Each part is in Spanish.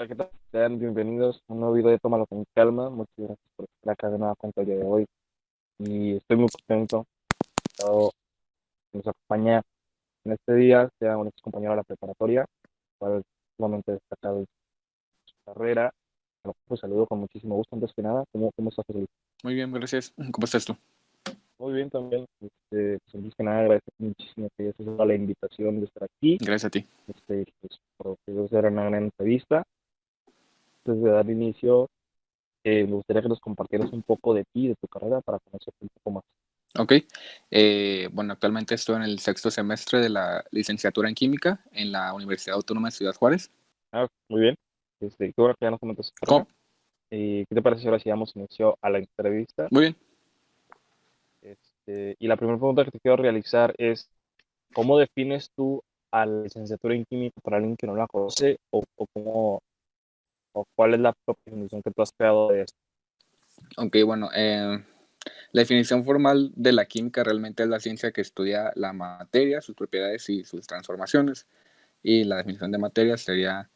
¿Qué tal? Sean bienvenidos a un nuevo video de Tómalo con Calma. Muchas gracias por estar acá de nueva cuenta el día de hoy. Y estoy muy contento. Dado que nos acompaña en este día, sea un ex compañero de la preparatoria, cual sumamente destacado en su carrera. Bueno, pues saludo con muchísimo gusto. Antes que nada, ¿cómo estás, José Luis? Muy bien, gracias. ¿Cómo estás tú? Muy bien también. Pues, antes que nada, agradecer muchísimo que hayas aceptado la invitación de estar aquí. Gracias a ti. Pues, por que será una gran entrevista. Antes de dar inicio, me gustaría que nos compartieras un poco de ti, de tu carrera, para conocerte un poco más. Ok. Bueno, actualmente estoy en el sexto semestre de la licenciatura en química en la Universidad Autónoma de Ciudad Juárez. Muy bien. Qué bueno que ya nos comentas tu carrera. ¿Cómo? ¿Qué te parece si ahora sí damos inicio a la entrevista? Muy bien. Y la primera pregunta que te quiero realizar es, ¿cómo defines tú a la licenciatura en química para alguien que no la conoce o cuál es la propia definición que tú has creado de esto? Ok, bueno, la definición formal de la química realmente es la ciencia que estudia la materia, sus propiedades y sus transformaciones. Y la definición de materia sería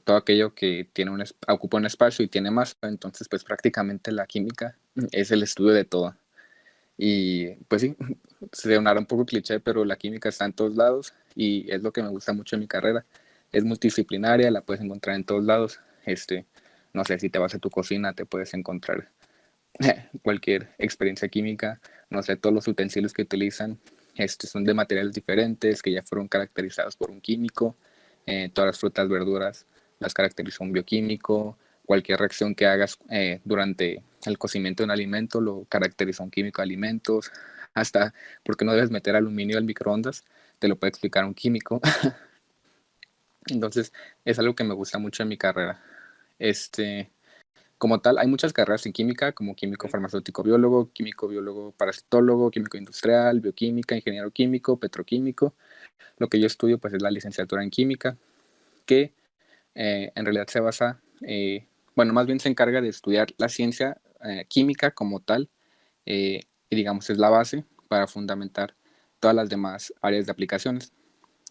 todo aquello que tiene ocupa un espacio y tiene masa. Entonces, pues prácticamente la química es el estudio de todo. Y pues sí, se sonará un poco cliché, pero la química está en todos lados y es lo que me gusta mucho de mi carrera. Es multidisciplinaria, la puedes encontrar en todos lados. No sé, si te vas a tu cocina, te puedes encontrar cualquier experiencia química. No sé, todos los utensilios que utilizan son de materiales diferentes que ya fueron caracterizados por un químico. Todas las frutas, verduras las caracteriza un bioquímico. Cualquier reacción que hagas durante el cocimiento de un alimento lo caracteriza un químico de alimentos. Hasta porque no debes meter aluminio al microondas, te lo puede explicar un químico. Entonces, es algo que me gusta mucho en mi carrera. Como tal, hay muchas carreras en química, como químico farmacéutico biólogo, químico biólogo parasitólogo, químico industrial, bioquímica, ingeniero químico, petroquímico. Lo que yo estudio pues es la licenciatura en química, que en realidad se basa, bueno, más bien se encarga de estudiar la ciencia química como tal, y digamos es la base para fundamentar todas las demás áreas de aplicaciones.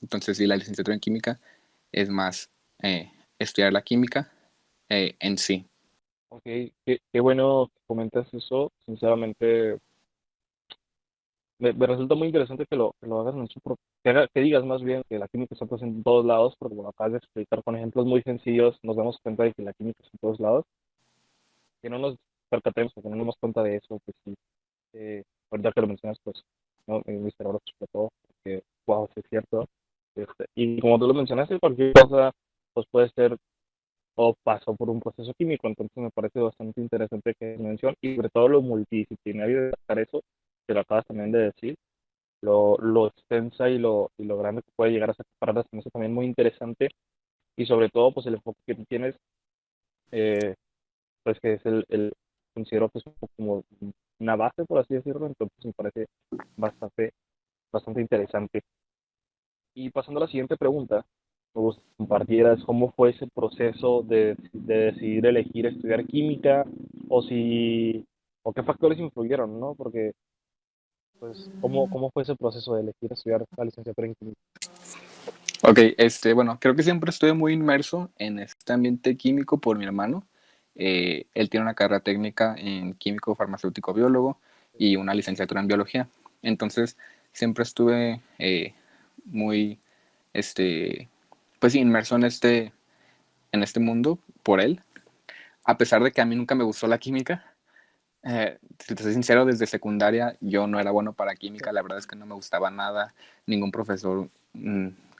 Entonces, sí, la licenciatura en química es más estudiar la química en sí. Ok, qué bueno que comentas eso. Sinceramente, me resulta muy interesante que lo hagas en que digas más bien que la química está presente en todos lados, porque bueno, acabas de explicar con ejemplos muy sencillos, nos damos cuenta de que la química está en todos lados, que no nos percatemos o que no nos damos cuenta de eso, pues sí, ahorita que lo mencionas, pues, ¿no? Mi cerebro explotó, porque, wow, sí es cierto. Y como tú lo mencionaste, cualquier cosa, pues puede ser o pasó por un proceso químico, entonces me parece bastante interesante que menciones y sobre todo lo multidisciplinario de sacar eso, que lo acabas también de decir, lo extensa y lo grande que puede llegar a ser para se me hace también muy interesante y sobre todo pues el enfoque que tú tienes, eh, pues que es considero que es un poco como una base, por así decirlo, entonces me parece bastante, bastante interesante. Y pasando a la siguiente pregunta, me gustaría que compartieras cómo fue ese proceso de decidir elegir estudiar química o si, o qué factores influyeron, ¿no? Porque, pues, cómo fue ese proceso de elegir estudiar la licenciatura en química? Ok, bueno, creo que siempre estuve muy inmerso en este ambiente químico por mi hermano. Él tiene una carrera técnica en químico farmacéutico biólogo y una licenciatura en biología. Entonces, siempre estuve muy, este, pues sí, inmerso en este mundo por él. A pesar de que a mí nunca me gustó la química, si te soy sincero, desde secundaria yo no era bueno para química, la verdad es que no me gustaba nada, ningún profesor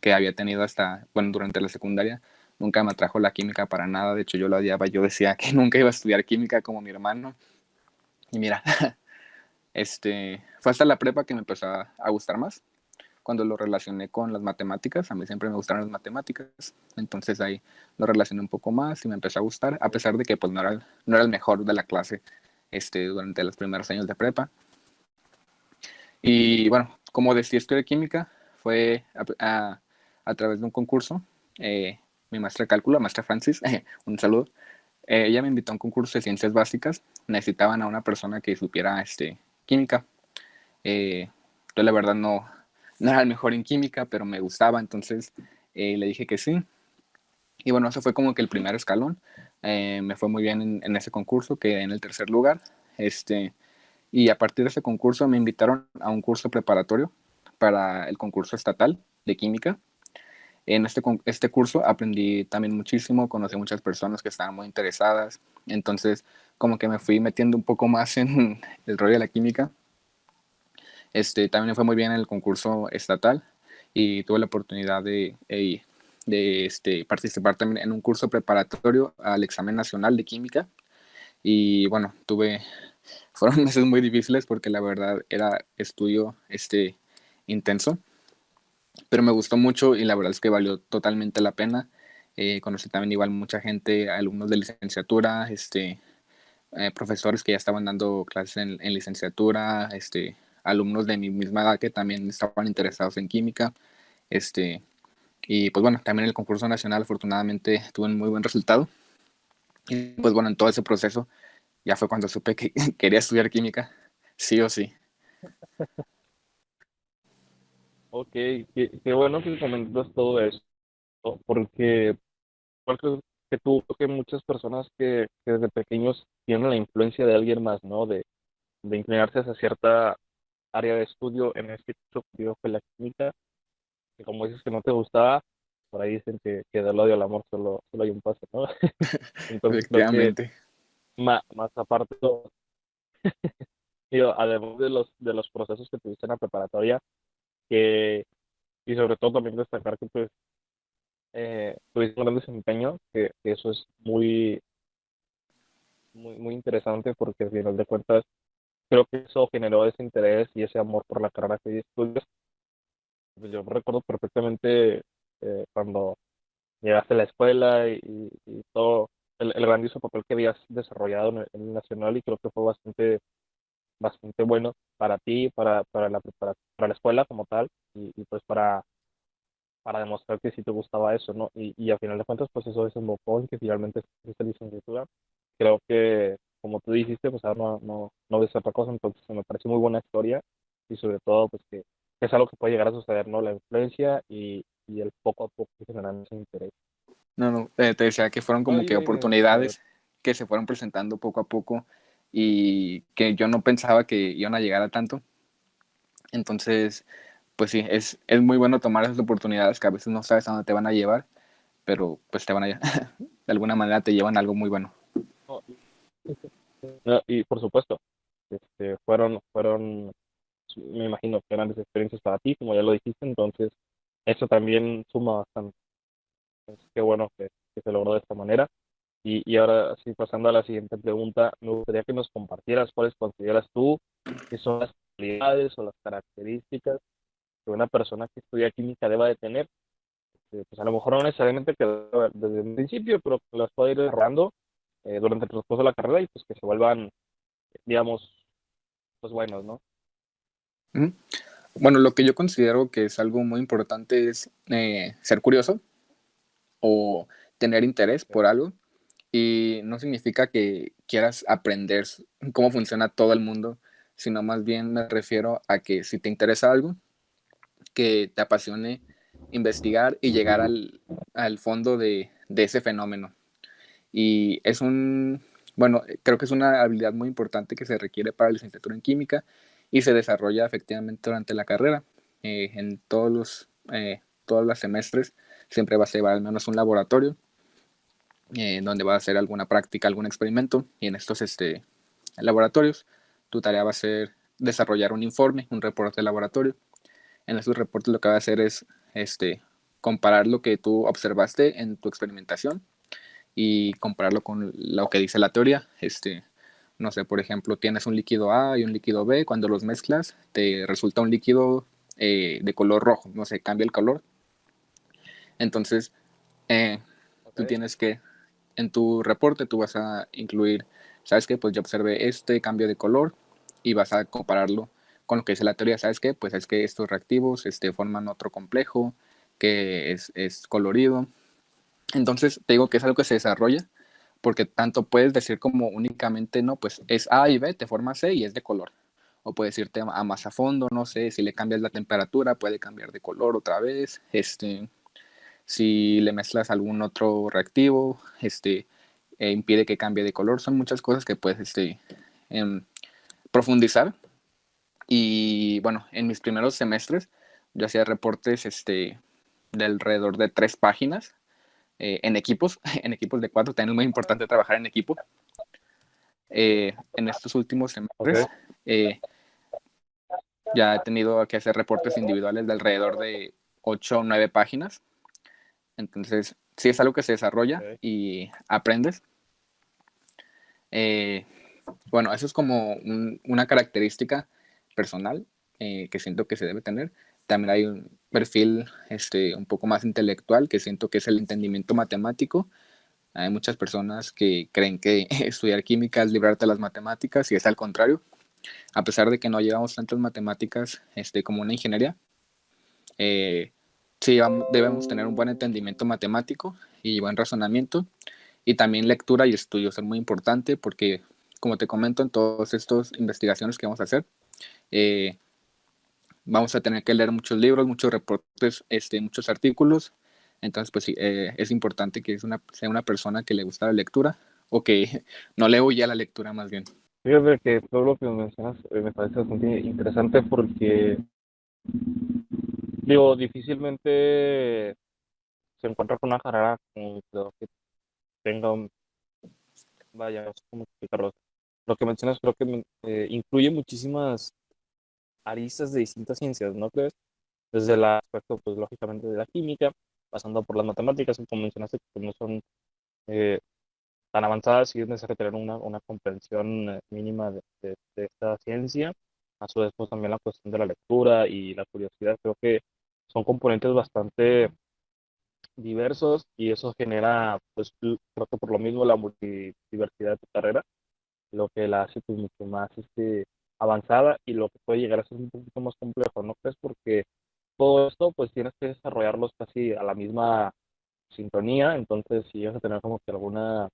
que había tenido hasta, bueno, durante la secundaria, nunca me atrajo la química para nada, de hecho yo la odiaba, yo decía que nunca iba a estudiar química como mi hermano, y mira, fue hasta la prepa que me empezó a gustar más, cuando lo relacioné con las matemáticas, a mí siempre me gustaron las matemáticas, entonces ahí lo relacioné un poco más y me empezó a gustar, a pesar de que pues no era el mejor de la clase durante los primeros años de prepa. Y bueno, como decidí estudiar química, fue a través de un concurso. Mi maestra de cálculo, la maestra Francis, un saludo. Ella me invitó a un concurso de ciencias básicas. Necesitaban a una persona que supiera química. Yo la verdad no era el mejor en química, pero me gustaba, entonces le dije que sí. Y bueno, ese fue como que el primer escalón. Me fue muy bien en ese concurso, quedé en el tercer lugar. Y a partir de ese concurso me invitaron a un curso preparatorio para el concurso estatal de química. En este curso aprendí también muchísimo, conocí muchas personas que estaban muy interesadas, entonces como que me fui metiendo un poco más en el rollo de la química. También me fue muy bien en el concurso estatal y tuve la oportunidad de participar también en un curso preparatorio al examen nacional de química. Y bueno, fueron meses muy difíciles porque la verdad era estudio intenso, pero me gustó mucho y la verdad es que valió totalmente la pena. Conocí también igual mucha gente, alumnos de licenciatura, profesores que ya estaban dando clases en licenciatura, alumnos de mi misma edad que también estaban interesados en química. Este, y pues bueno, también el concurso nacional afortunadamente tuvo un muy buen resultado. Y pues bueno, en todo ese proceso ya fue cuando supe que quería estudiar química, sí o sí. Ok, qué bueno que comentas todo eso, porque igual que tú, creo que muchas personas que desde pequeños tienen la influencia de alguien más, ¿no? De inclinarse hacia cierta área de estudio, en este caso yo fue la química, que como dices que no te gustaba, por ahí dicen que del odio al amor solo hay un paso, ¿no? Entonces creo que Efectivamente. más aparte, digo, además de los procesos que tuviste en la preparatoria, que, y sobre todo también destacar que pues tuviste un gran desempeño, que eso es muy interesante porque al final de cuentas creo que eso generó ese interés y ese amor por la carrera que estudias. Pues yo recuerdo perfectamente cuando llegaste a la escuela y todo el grandioso papel que habías desarrollado en el Nacional y creo que fue bastante bueno para ti, para la escuela como tal y pues para demostrar que sí te gustaba eso, ¿no? Y a final de cuentas pues eso desembocó en que finalmente hiciste licenciatura. Creo que como tú dijiste pues ahora no ves otra cosa, entonces me parece muy buena historia y sobre todo pues que es algo que puede llegar a suceder, ¿no? La influencia y el poco a poco que generan ese interés. No, no, te decía que fueron No, como que dime, a ver. oportunidades que se fueron presentando poco a poco y que yo no pensaba que iban a llegar a tanto. Entonces, pues sí, es muy bueno tomar esas oportunidades que a veces no sabes a dónde te van a llevar, pero pues te van a, de alguna manera te llevan a algo muy bueno. No, no, y por supuesto, fueron, me imagino, grandes experiencias para ti, como ya lo dijiste, entonces eso también suma bastante. Entonces, qué bueno que se logró de esta manera. Y ahora sí, pasando a la siguiente pregunta, me gustaría que nos compartieras cuáles consideras tú que son las cualidades o las características que una persona que estudia química deba de tener. Pues a lo mejor no necesariamente que desde el principio, pero que las pueda ir desarrollando durante el transcurso de la carrera y pues que se vuelvan, digamos, pues buenos, ¿no? Ujú. Bueno, lo que yo considero que es algo muy importante es ser curioso o tener interés por algo. Y no significa que quieras aprender cómo funciona todo el mundo, sino más bien me refiero a que si te interesa algo, que te apasione investigar y llegar al fondo de ese fenómeno. Y bueno, creo que es una habilidad muy importante que se requiere para la licenciatura en química y se desarrolla efectivamente durante la carrera. En todos los semestres siempre vas a llevar al menos un laboratorio donde vas a hacer alguna práctica, algún experimento y en estos laboratorios tu tarea va a ser desarrollar un informe, un reporte de laboratorio. En estos reportes lo que va a hacer es comparar lo que tú observaste en tu experimentación y compararlo con lo que dice la teoría. No sé, por ejemplo, tienes un líquido A y un líquido B, cuando los mezclas te resulta un líquido de color rojo, no sé, cambia el color. Entonces, eh, tú Ok. tienes que, en tu reporte, tú vas a incluir, ¿sabes qué? Pues yo observé este cambio de color y vas a compararlo con lo que dice la teoría. ¿Sabes qué? Pues es que estos reactivos forman otro complejo que es colorido. Entonces, te digo que es algo que se desarrolla porque tanto puedes decir como únicamente, no, pues es A y B, te forma C y es de color. O puedes irte a más a fondo, no sé, si le cambias la temperatura, puede cambiar de color otra vez. si le mezclas algún otro reactivo, impide que cambie de color. Son muchas cosas que puedes em, profundizar. Y bueno, en mis primeros semestres yo hacía reportes de alrededor de 3 páginas en equipos, en equipos de 4. También es muy importante trabajar en equipo. En estos últimos Ok, semestres ya he tenido que hacer reportes individuales de alrededor de 8 o 9 páginas. Entonces, sí es algo que se desarrolla ok. y aprendes. Eh, bueno, eso es como una característica personal que siento que se debe tener. También hay un perfil un poco más intelectual que siento que es el entendimiento matemático. Hay muchas personas que creen que estudiar química es librarte de las matemáticas y es al contrario. A pesar de que no llevamos tantas matemáticas como una ingeniería, eh, sí debemos tener un buen entendimiento matemático y buen razonamiento, y también lectura y estudio son muy importante porque, como te comento, en todas estas investigaciones que vamos a hacer, eh, vamos a tener que leer muchos libros, muchos reportes, muchos artículos. Entonces, pues sí, es importante que sea una persona que le gusta la lectura o que no le huya a la lectura más bien. Fíjate que todo lo que mencionas me parece bastante interesante porque, digo, difícilmente se encuentra con una carrera que tenga, vaya, no sé cómo explicarlo. Lo que mencionas creo que incluye muchísimas aristas de distintas ciencias, ¿no crees? Desde el aspecto, pues, lógicamente de la química, pasando por las matemáticas, y como mencionaste, que pues, no son eh, tan avanzadas y es necesario tener una comprensión mínima de esta ciencia. A su vez, pues también la cuestión de la lectura y la curiosidad, creo que son componentes bastante diversos y eso genera, pues creo que por lo mismo la multidiversidad de tu carrera, lo que la hace pues mucho más avanzada y lo que puede llegar a ser un poquito más complejo, ¿no crees? Porque todo esto pues tienes que desarrollarlos casi a la misma sintonía, entonces si vas a tener como que alguna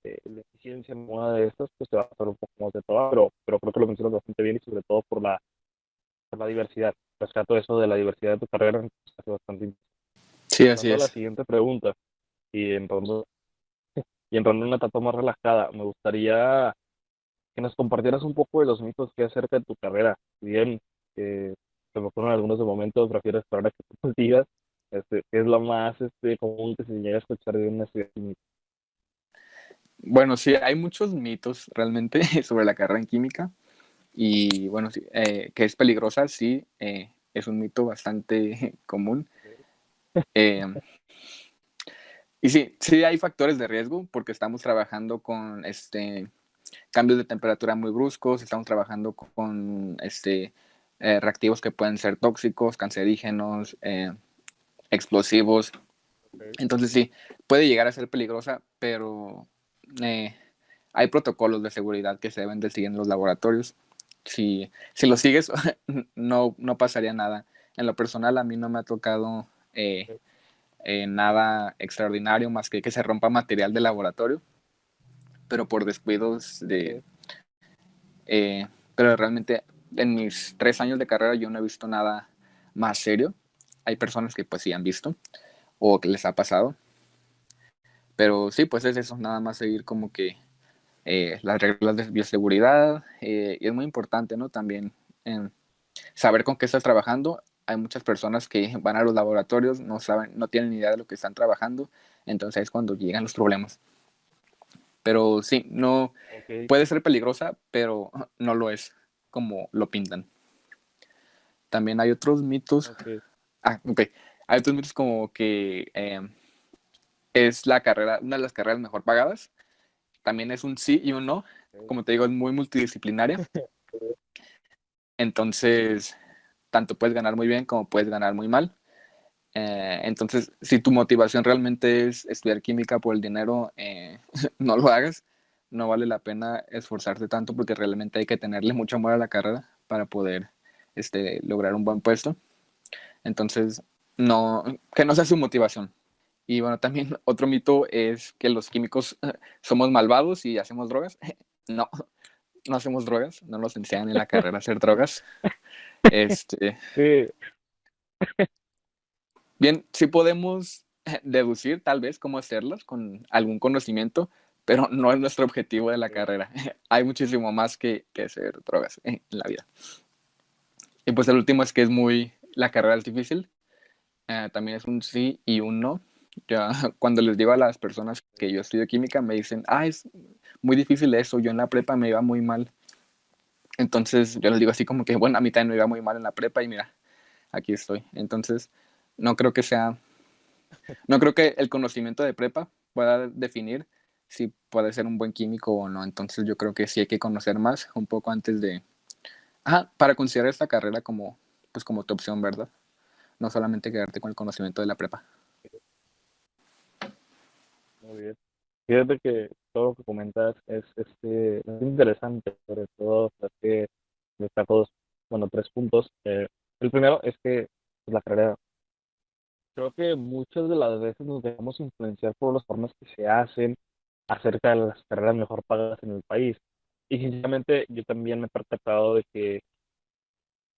deficiencia en una de estas, pues te va a hacer un poco más de todo, pero creo que lo mencionas bastante bien y sobre todo por la diversidad. Rescato eso de la diversidad de tu carrera, me hace bastante interesante. Sí, así Pasando a la es. siguiente pregunta y entrando en una etapa más relajada, me gustaría que nos compartieras un poco de los mitos que hay acerca de tu carrera. Si bien se me ocurren algunos de momento, prefiero esperar a que tú nos digas qué es lo más común que se llega a escuchar de una estudiante. Bueno, sí, hay muchos mitos realmente sobre la carrera en química. Y bueno, sí, que es peligrosa, sí, es un mito bastante común. Eh, y sí, sí hay factores de riesgo porque estamos trabajando con cambios de temperatura muy bruscos, estamos trabajando con reactivos que pueden ser tóxicos, cancerígenos, explosivos. Ok, Entonces sí, puede llegar a ser peligrosa, pero eh, hay protocolos de seguridad que se deben de seguir en los laboratorios. Si lo sigues, no pasaría nada. En lo personal, a mí no me ha tocado ok, nada extraordinario más que se rompa material de laboratorio, pero por descuidos ok. eh, pero realmente en mis 3 años de carrera yo no he visto nada más serio. Hay personas que pues sí han visto o que les ha pasado, pero sí, pues es eso, nada más seguir como que las reglas de bioseguridad, y es muy importante, ¿no? También saber con qué estás trabajando. Hay muchas personas que van a los laboratorios, no saben, no tienen ni idea de lo que están trabajando, entonces es cuando llegan los problemas. Pero sí, no Ok, puede ser peligrosa, pero no lo es como lo pintan. También hay otros mitos. ok. Ok. Hay otros mitos como que es la carrera, una de las carreras mejor pagadas. También es un sí y un no. Ok. Como te digo, es muy multidisciplinaria. Entonces, tanto puedes ganar muy bien como puedes ganar muy mal. Entonces, si tu motivación realmente es estudiar química por el dinero, no lo hagas. No vale la pena esforzarte tanto porque realmente hay que tenerle mucho amor a la carrera para poder lograr un buen puesto. Entonces, no, que no sea su motivación. Y bueno, también otro mito es que los químicos somos malvados y hacemos drogas. No, no hacemos drogas, no nos enseñan en la carrera a hacer drogas. Este, Sí, bien, sí podemos deducir tal vez cómo hacerlas con algún conocimiento, pero no es nuestro objetivo de la Sí, carrera. Hay muchísimo más que hacer drogas en la vida. Y pues el último es que es muy, la carrera es difícil, también es un sí y un no. Ya, cuando les digo a las personas que yo estudio química, me dicen, es muy difícil eso, yo en la prepa me iba muy mal. Entonces yo les digo así como que, bueno, a mí también me iba muy mal en la prepa y mira, aquí estoy. Entonces, no creo que sea, no creo que el conocimiento de prepa pueda definir si puede ser un buen químico o no. Entonces yo creo que sí hay que conocer más un poco antes de, para considerar esta carrera como, pues como tu opción, ¿verdad? No solamente quedarte con el conocimiento de la prepa. muy bien. Fíjate que todo lo que comentas es interesante, sobre todo es que destaco bueno, 3 puntos. El primero es que pues, la carrera, creo que muchas de las veces nos dejamos influenciar por las formas que se hacen acerca de las carreras mejor pagadas en el país. Y sinceramente yo también me he percatado de que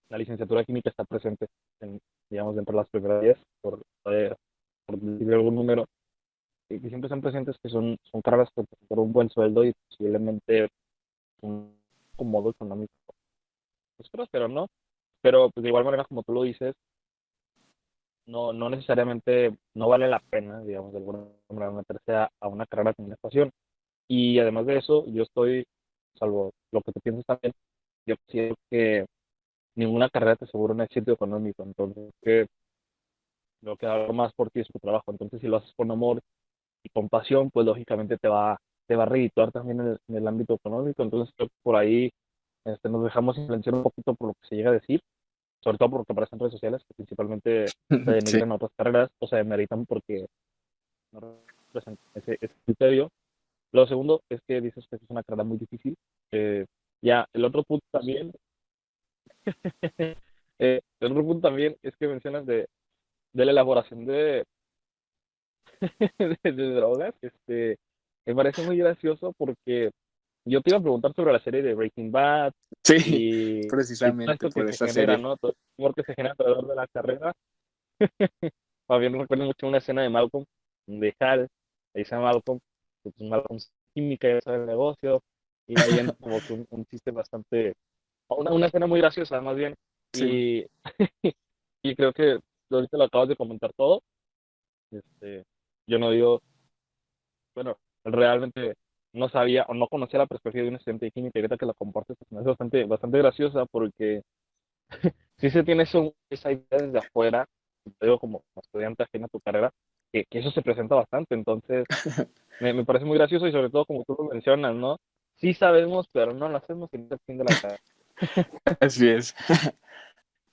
la licenciatura química está presente, digamos, dentro de las primeras 10, por decir algún número, y que siempre están presentes que son carreras por un buen sueldo y posiblemente un acomodo económico. Pues, pero no. Pero pues, de igual manera, como tú lo dices, no necesariamente no vale la pena, digamos, de alguna manera meterse a una carrera con una pasión. Y además de eso, yo estoy, salvo lo que tú piensas también, yo creo que ninguna carrera te asegura un éxito económico. Entonces, que lo que hago más por ti es tu trabajo. Entonces, si lo haces con amor y con pasión, pues lógicamente te va a redituar también en el ámbito económico. Entonces, creo que por ahí nos dejamos influenciar un poquito por lo que se llega a decir, sobre todo por lo que aparece en redes sociales, que principalmente se Sí. denigran otras carreras o se demeritan porque no representan ese criterio. Lo segundo es que dices que es una carrera muy difícil. Ya, el otro punto también, el otro punto también es que mencionas de la elaboración de drogas. Me parece muy gracioso porque yo te iba a preguntar sobre la serie de Breaking Bad Sí, y todo precisamente esto que por se esa genera, serie. ¿no? Todo el humor que se genera alrededor de la carrera. También recuerdo mucho una escena de Malcolm, de Hal, le dice a Malcolm, que pues Malcolm es química y sabe el negocio, y ahí entra como que un chiste bastante, una escena muy graciosa más bien, Sí. y, y creo que ahorita lo acabas de comentar todo. este, yo no digo, bueno, realmente no sabía o no conocía la perspectiva de un estudiante de química, y ahorita que la compartes, pues, me hace bastante graciosa porque sí se tiene esa idea desde afuera, te digo como estudiante ajeno a tu carrera, que eso se presenta bastante. Entonces me parece muy gracioso y sobre todo como tú lo mencionas, ¿no? Sí sabemos, pero no lo hacemos y no es el fin de la carrera. Así es.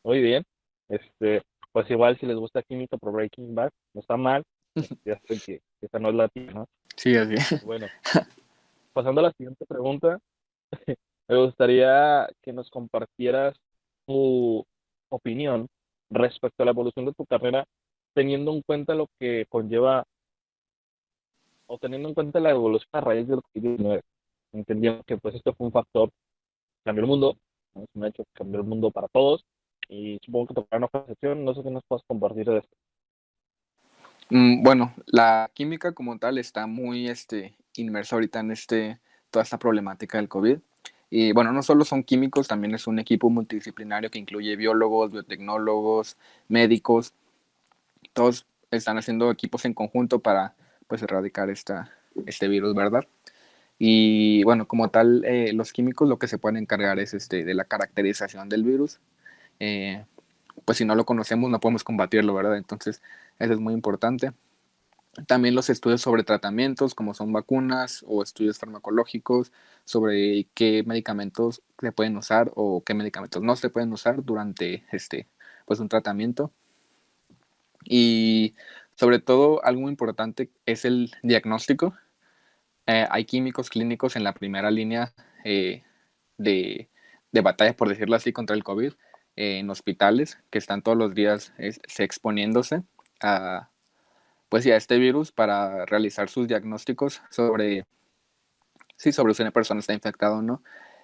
Muy bien. Pues igual si les gusta química por Breaking Bad, no está mal. Ya saben que esta no es la tía, ¿no? Sí, así es. Bueno, pasando a la siguiente pregunta, me gustaría que nos compartieras tu opinión respecto a la evolución de tu carrera, teniendo en cuenta lo que conlleva o teniendo en cuenta la evolución a raíz del COVID-19. Entendiendo que pues esto fue un factor que cambió el mundo, ¿no? Es un hecho que cambió el mundo para todos y supongo que tocará una percepción, no sé qué nos puedas compartir de esto. Bueno, la química como tal está muy inmersa ahorita en toda esta problemática del COVID. Y bueno, no solo son químicos, también es un equipo multidisciplinario que incluye biólogos, biotecnólogos, médicos. Todos están haciendo equipos en conjunto para pues erradicar este virus, ¿verdad? Y bueno, como tal, los químicos lo que se pueden encargar es de la caracterización del virus. Eh, pues si no lo conocemos no podemos combatirlo, ¿verdad? Entonces, eso es muy importante. También los estudios sobre tratamientos, como son vacunas o estudios farmacológicos, sobre qué medicamentos se pueden usar o qué medicamentos no se pueden usar durante pues un tratamiento. Y sobre todo, algo muy importante es el diagnóstico. Hay químicos clínicos en la primera línea de, de batalla, por decirlo así, contra el COVID, en hospitales que están todos los días exponiéndose a, pues, sí, a este virus para realizar sus diagnósticos sobre, sí, sobre si una persona está infectada o no.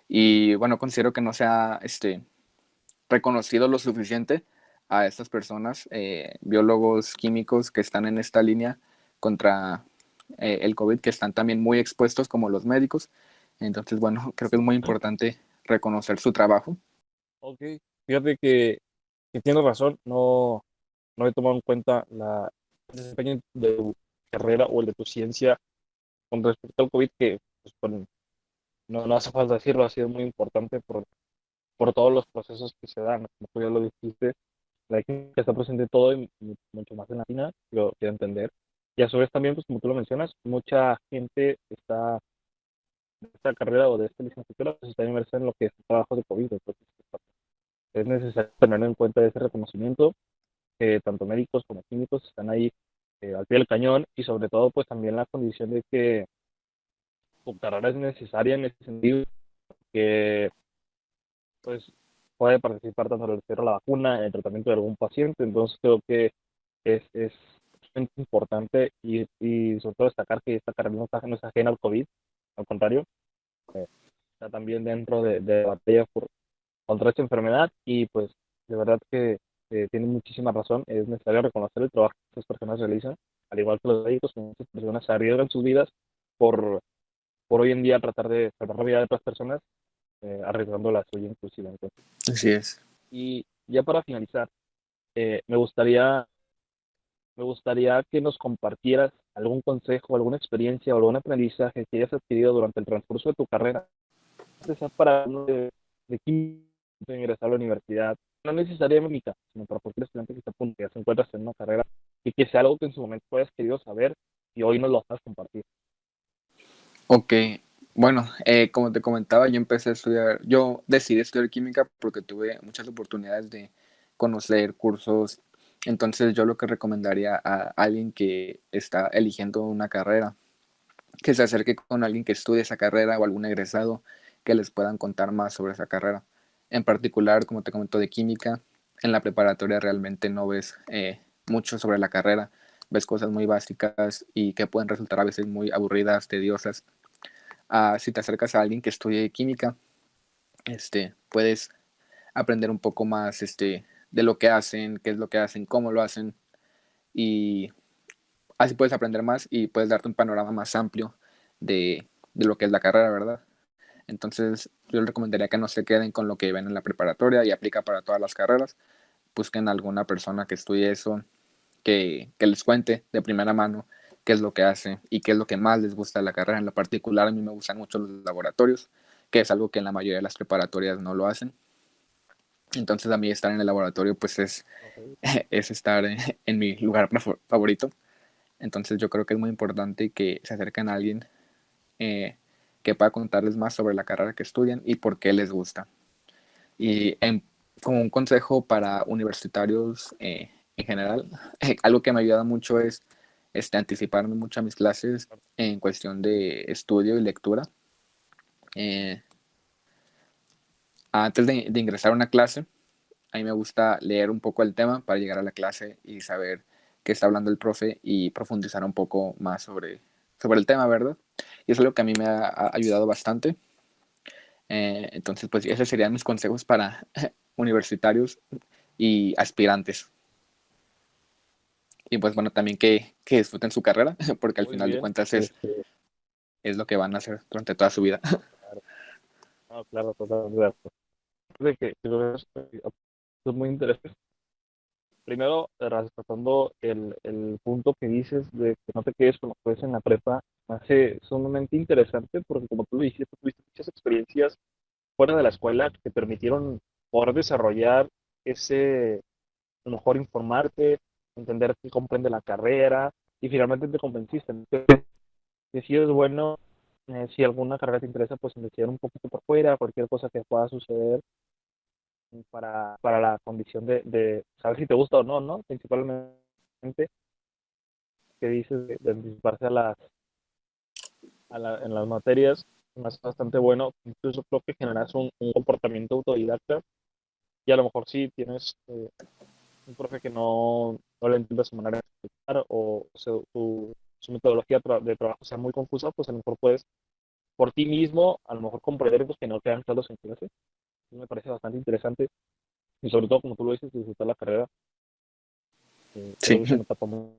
Y bueno, considero que no se ha reconocido lo suficiente a estas personas, biólogos, químicos que están en esta línea contra el COVID, que están también muy expuestos como los médicos. Entonces, bueno, creo que es muy importante reconocer su trabajo. Ok, fíjate que tienes razón, no he tomado en cuenta el desempeño de tu carrera o el de tu ciencia con respecto al COVID, que pues, bueno, no hace falta decirlo, ha sido muy importante por todos los procesos que se dan, como tú ya lo dijiste, la química está presente en todo y mucho más en la cocina, yo quiero entender. Y a su vez también, pues como tú lo mencionas, mucha gente está de esta carrera o de esta licenciatura, pues está inmersa en lo que es el trabajo de COVID, entonces es necesario tener en cuenta ese reconocimiento, que tanto médicos como químicos están ahí al pie del cañón y sobre todo pues también la condición de que tu carrera es necesaria en ese sentido, que pues puede participar tanto en el desarrollo de la vacuna, en el tratamiento de algún paciente, entonces creo que es sumamente importante y sobre todo destacar que esta carrera no es ajena al COVID, al contrario, está también dentro de la batalla contra esta enfermedad y pues de verdad que tiene muchísima razón, es necesario reconocer el trabajo que estas personas realizan, al igual que los médicos, que muchas personas arriesgan sus vidas por, por hoy en día tratar de salvar la vida de otras personas, arriesgando la suya inclusive. Entonces, Así es. y ya para finalizar, eh, me gustaría, me gustaría que nos compartieras algún consejo, alguna experiencia o algún aprendizaje que hayas adquirido durante el transcurso de tu carrera, ya sea para uno de química, de ingresar a la universidad, no necesariamente, sino para cualquier estudiante que está a punto, ya se encuentra en una carrera y que sea algo que en su momento hayas querido saber y hoy nos lo vas a compartir. Ok, bueno, como te comentaba, yo decidí estudiar química porque tuve muchas oportunidades de conocer cursos. Entonces yo lo que recomendaría a alguien que está eligiendo una carrera, que se acerque con alguien que estudie esa carrera o algún egresado que les puedan contar más sobre esa carrera. En particular, como te comento de química, en la preparatoria realmente no ves mucho sobre la carrera, ves cosas muy básicas y que pueden resultar a veces muy aburridas, tediosas. Si te acercas a alguien que estudie química, puedes aprender un poco más de lo que hacen, qué es lo que hacen, cómo lo hacen, y así puedes aprender más y puedes darte un panorama más amplio de lo que es la carrera, ¿verdad? Entonces yo les recomendaría que no se queden con lo que ven en la preparatoria y aplica para todas las carreras. Busquen alguna persona que estudie eso, que les cuente de primera mano qué es lo que hace y qué es lo que más les gusta de la carrera. En lo particular, a mí me gustan mucho los laboratorios, que es algo que en la mayoría de las preparatorias no lo hacen. Entonces a mí estar en el laboratorio pues Okay. es estar en mi lugar favorito. Entonces yo creo que es muy importante que se acerquen a alguien eh, que pueda contarles más sobre la carrera que estudian y por qué les gusta. Y como un consejo para universitarios en general, algo que me ayuda mucho es anticiparme mucho a mis clases en cuestión de estudio y lectura. Eh, Antes de ingresar a una clase, a mí me gusta leer un poco el tema para llegar a la clase y saber qué está hablando el profe y profundizar un poco más sobre el tema, ¿verdad? Y eso es lo que a mí me ha ayudado bastante. Entonces, pues esos serían mis consejos para universitarios y aspirantes. Y pues bueno, también que disfruten su carrera, porque al Muy final de bien, cuentas es lo que van a hacer durante toda su vida. claro, no, claro, totalmente de acuerdo. De que creo que es muy interesante. Primero, respetando el punto que dices de que no te quedes con lo que ves en la prepa, me hace sumamente interesante porque como tú lo dijiste, tuviste muchas experiencias fuera de la escuela que te permitieron poder desarrollar ese, a lo mejor informarte, entender qué comprende la carrera y finalmente te convenciste. Entonces, que sí es bueno, si alguna carrera te interesa, pues investigar un poquito por fuera, cualquier cosa que pueda suceder para la condición de saber si te gusta o no, ¿no? Principalmente que dices de anticiparse en las materias, es bastante bueno. Incluso creo que generas un comportamiento autodidacta y a lo mejor sí tienes un profe que no le entiende su manera de explicar o su metodología de trabajo sea muy confusa, pues a lo mejor puedes por ti mismo a lo mejor comprender que no quedan claros en clase. Me parece bastante interesante. y sobre todo, como tú lo dices, disfrutar la carrera. Creo Sí, que es una etapa muy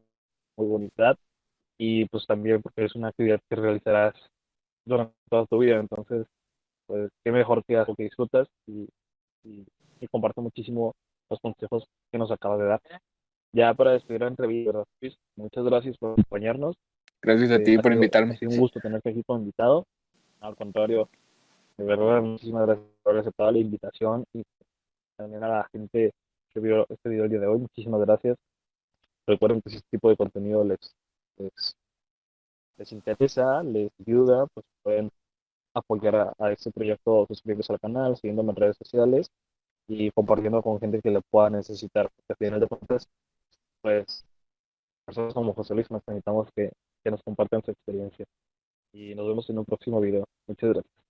bonita y pues también porque es una actividad que realizarás durante toda tu vida, entonces, pues qué mejor que algo que disfrutas y, y comparto muchísimo los consejos que nos acabas de dar. Ya para despedir la entrevista, ¿verdad, Luis? Muchas gracias por acompañarnos. gracias a ti Ha por ha invitarme. sido un gusto tenerte aquí como invitado. Al contrario, de verdad, muchísimas gracias por haber aceptado la invitación y también a la gente que vio este video el día de hoy. Muchísimas gracias. Recuerden que si este tipo de contenido les, les interesa, les ayuda, pues pueden apoyar a este proyecto suscribiéndose al canal, siguiéndome en redes sociales y compartiendo con gente que le pueda necesitar. Porque al final de cuentas, pues personas como José Luis necesitamos que nos compartan su experiencia. Y nos vemos en un próximo video. Muchas gracias.